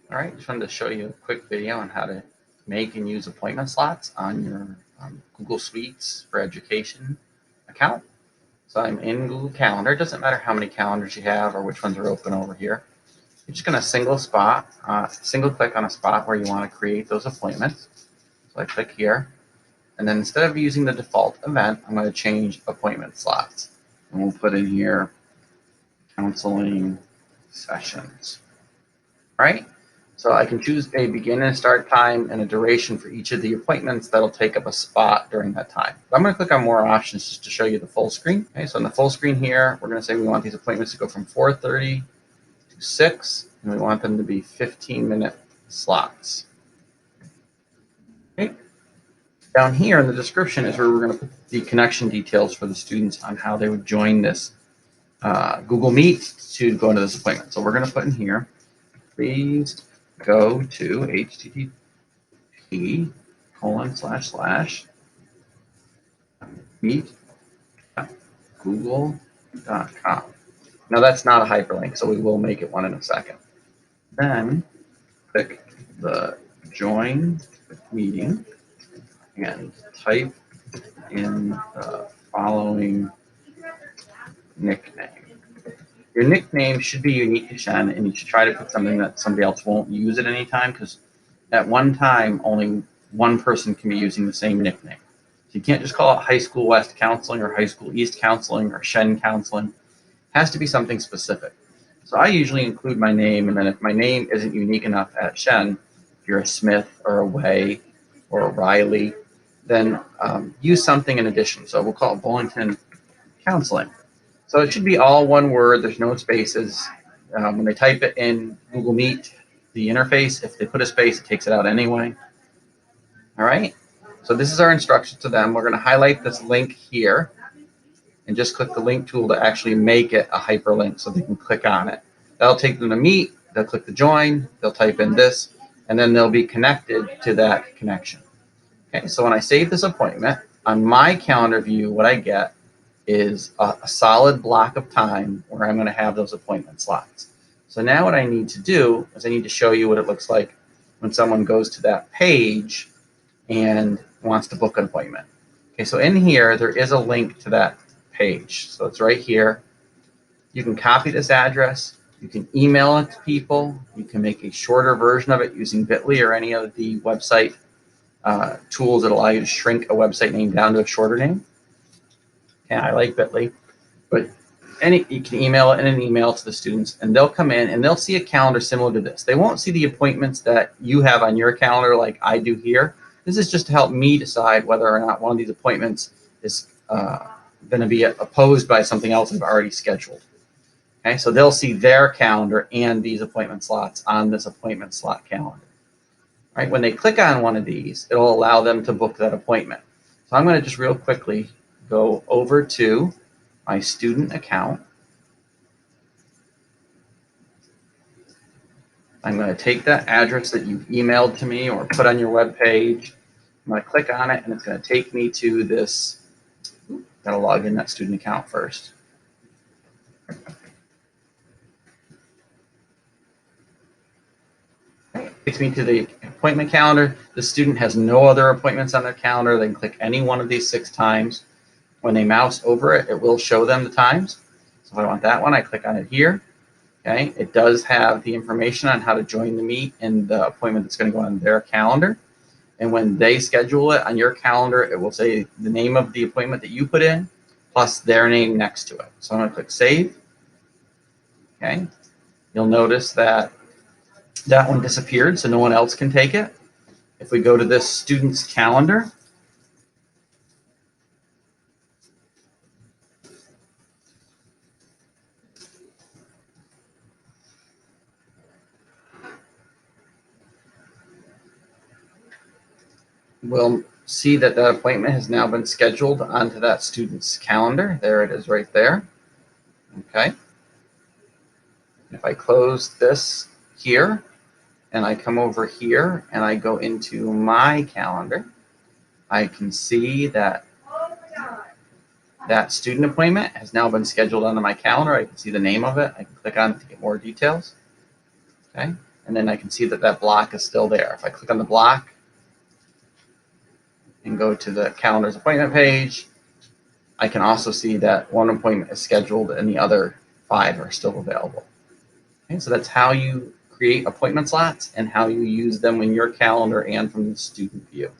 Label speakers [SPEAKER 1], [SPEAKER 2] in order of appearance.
[SPEAKER 1] All right, just wanted to show you a quick video on how to make and use appointment slots on your Google Suites for Education account. So I'm in Google Calendar. It doesn't matter how many calendars you have or which ones are open over here. You're just going to single click on a spot where you want to create those appointments. So I click here, and then instead of using the default event, I'm going to change appointment slots. And we'll put in here counseling sessions. All right? So I can choose a begin and start time and a duration for each of the appointments that'll take up a spot during that time. But I'm going to click on more options just to show you the full screen. Okay, so in the full screen here, we're going to say we want these appointments to go from 4:30 to 6, and we want them to be 15-minute slots. Okay. Down here in the description is where we're going to put the connection details for the students on how they would join this Google Meet to go into this appointment. So we're going to put in here, please go to http://meet.google.com. Now that's not a hyperlink, so we will make it one in a second. Then click the join meeting and type in the following nickname. Your nickname should be unique to Shen, and you should try to put something that somebody else won't use at any time, because at one time only one person can be using the same nickname. So you can't just call it High School West Counseling or High School East Counseling or Shen Counseling. It has to be something specific. So I usually include my name, and then if my name isn't unique enough at Shen, if you're a Smith or a Way or a Riley, then use something in addition. So we'll call it Bullington Counseling. So it should be all one word. There's no spaces. When they type it in Google Meet, the interface, if they put a space, it takes it out anyway. All right. So this is our instruction to them. We're going to highlight this link here and just click the link tool to actually make it a hyperlink so they can click on it. That'll take them to Meet. They'll click the join. They'll type in this, and then they'll be connected to that connection. Okay. So when I save this appointment, on my calendar view, what I get is a solid block of time where I'm going to have those appointment slots. So now what I need to do is I need to show you what it looks like when someone goes to that page and wants to book an appointment. Okay, so in here, there is a link to that page. So it's right here. You can copy this address. You can email it to people. You can make a shorter version of it using Bitly or any of the website tools that allow you to shrink a website name down to a shorter name. Yeah, I like Bitly, but you can email it in an email to the students, and they'll come in and they'll see a calendar similar to this. They won't see the appointments that you have on your calendar like I do here. This is just to help me decide whether or not one of these appointments is going to be opposed by something else I've already scheduled. Okay, so they'll see their calendar and these appointment slots on this appointment slot calendar. Right, when they click on one of these, it'll allow them to book that appointment. So I'm going to just real quickly go over to my student account. I'm going to take that address that you've emailed to me or put on your web page. I'm going to click on it, and it's going to take me to this. Got to log in that student account first. Okay, it takes me to the appointment calendar. The student has no other appointments on their calendar. They can click any one of these 6 times. When they mouse over it, it will show them the times. So if I want that one, I click on it here. Okay, it does have the information on how to join the meet and the appointment that's going to go on their calendar. And when they schedule it on your calendar, it will say the name of the appointment that you put in plus their name next to it. So I'm going to click Save. Okay, you'll notice that that one disappeared, so no one else can take it. If we go to this student's calendar, we'll see that that appointment has now been scheduled onto that student's calendar. There it is right there. Okay. If I close this here and I come over here and I go into my calendar, I can see that that student appointment has now been scheduled onto my calendar. I can see the name of it. I can click on it to get more details. Okay. and then I can see that that block is still there. If I click on the block and go to the calendar's appointment page, I can also see that one appointment is scheduled and the other 5 are still available. Okay, so that's how you create appointment slots and how you use them in your calendar and from the student view.